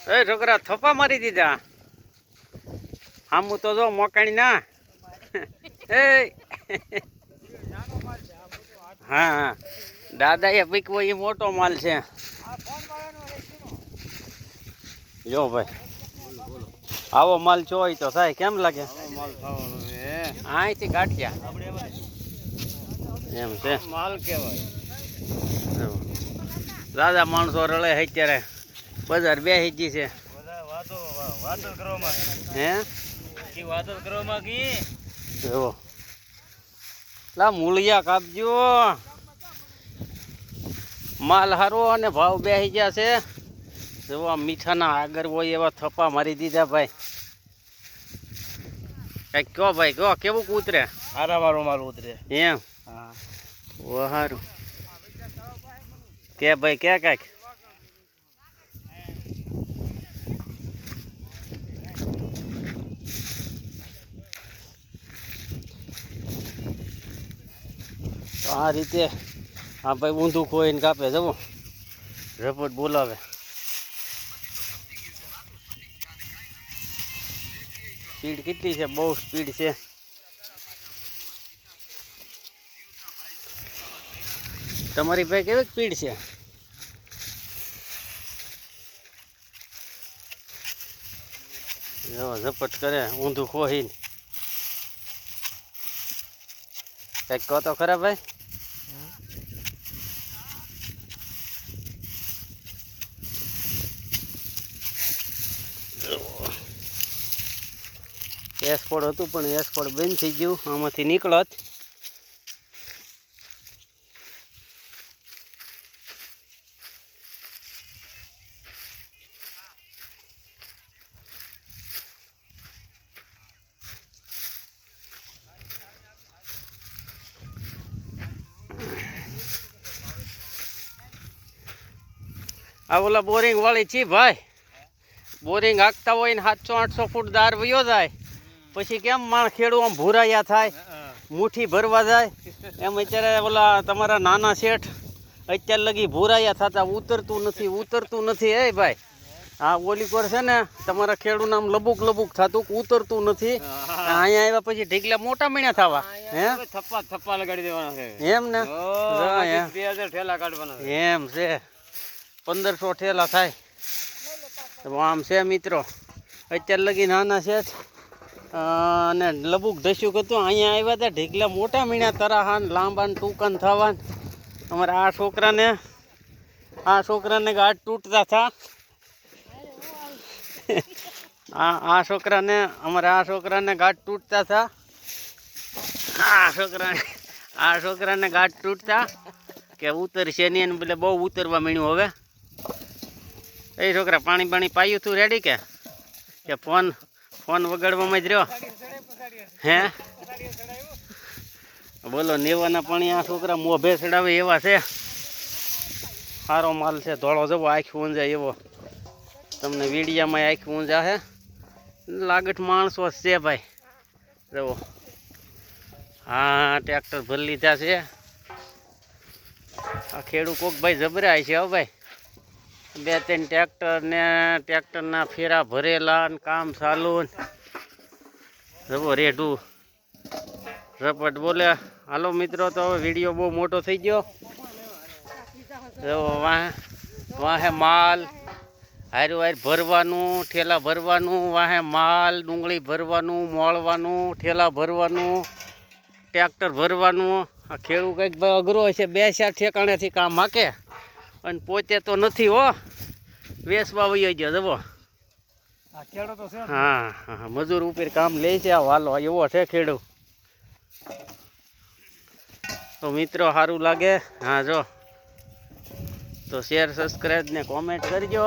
એ છોકરા થપ્પા મારી દીધા. આમું તો જો મોકાણી ના. એ હા હા દાદા એ પીકવો એ મોટો માલ છે. જો ભાઈ આવો માલ જોઈ તો થાય કેમ લાગે? અહીંથી ગાંઠિયા એમ છે માલ કેવાય. દાદા માણસો રળે અત્યારે બજાર બેસી ગઈ છે. વાતો કરવામાં હે વાતો કરવામાં કી એવો લા મૂળિયા કાપજો. માલ હારો અને ભાવ બેસી ગયા છે. જો આ મીઠાના આગળ હોય એવા થપ્પા મારી દીધા ભાઈ. કઈક કહો ભાઈ કહો કેવું ઉતરે? હારા વાળો માલ ઉતરે એમ હા ઓ હારું કે ભાઈ કે કઈક આ રીતે આ ભાઈ ઊંધું ખોઈને કાપે જવો રપટ બોલાવે. સ્પીડ કેટલી છે? બહુ સ્પીડ છે. તમારી ભાઈ કેવી સ્પીડ છે? જો ઝપટ કરે ઊંધું ખોઈને. કઈક કહો તો ખરા ભાઈ. એસપોર્ટ હતું પણ એસપોર્ટ બંધ થઈ ગયું. આમાંથી નીકળત આ ઓલા બોરિંગ વાળી છી ભાઈ. બોરિંગ હાંકતા હોય ને 700-800 ફૂટ દાર વયો જાય પછી કેમ માણ ખેડૂ આમ ભૂરાયા થાય, મુઠ્ઠી ભરવા જાય. એમ અત્યારે ઓલા તમારા નાના શેઠ અત્યાર લગી ભૂરાયા થતા ઉતરતું નથી. એ ભાઈ હા ઓલી પર છે ને તમારા ખેડૂ નામ લબુક થતું ઉતરતું નથી. અહીંયા આવ્યા પછી ઢીકલા મોટા મીણ્યા થવા. હે થપ્પા લગાડી દેવાના છે એમ ને 2000 ઠેલા કાઢવાના એમ છે. 1500 ઠેલા થાય. આમ છે મિત્રો અત્યારે લગી નાના શેઠ અને લબુક ધસ્યું કરતું. અહીંયા આવ્યા હતા ઢીકલા મોટા મીણ્યા તરાહાન લાંબા ટૂંકન થવાન. અમારા આ છોકરાને ગાઢ તૂટતા થા. આ છોકરાને ગાઢ તૂટતા થા. આ છોકરાને ગાઢ તૂટતા કે ઉતરશે નહીં એને એટલે બહુ ઉતરવા માંડ્યું. હવે એ છોકરા પાણી પાયું તું રેડી કે ફોન વગાડવામાં જ રહ્યો? હે બોલો નેવાના પાણી આ છોકરા મોભે ચડાવે એવા છે. સારો માલ છે ધોળો જવો આખી ઊંઝા એવો. તમને વીડિયામાં આખી ઊંઝા છે લાગટ માણસો છે ભાઈ. જવો હા ટ્રેક્ટર ભરી લીધા છે. આ ખેડૂત કોક ભાઈ જબરાય છે. હવે ભાઈ 2-3 ટ્રેક્ટરના ફેરા ભરેલા ને કામ ચાલુ. જવો રેઢું રપટ બોલે. હાલો મિત્રો તો હવે વિડીયો બહુ મોટો થઈ ગયો. જવો વાહે માલ હાર ભરવાનું, ઠેલા ભરવાનું, વાહે માલ ડુંગળી ભરવાનું, મોળવાનું, ઠેલા ભરવાનું, ટ્રેક્ટર ભરવાનું. આ ખેડૂત કંઈક ભાઈ અઘરો છે. 2-4 ઠેકાણેથી કામ હાકે અને પોતે તો નથી હો વેસવા વયો ગયો. જવો હા મજૂર ઉપર કામ લે છે. આ વાલો એવો છે ખેડૂત. તો મિત્રો સારું લાગે હા જો તો શેર સબસ્ક્રાઈબ ને કોમેન્ટ કરજો.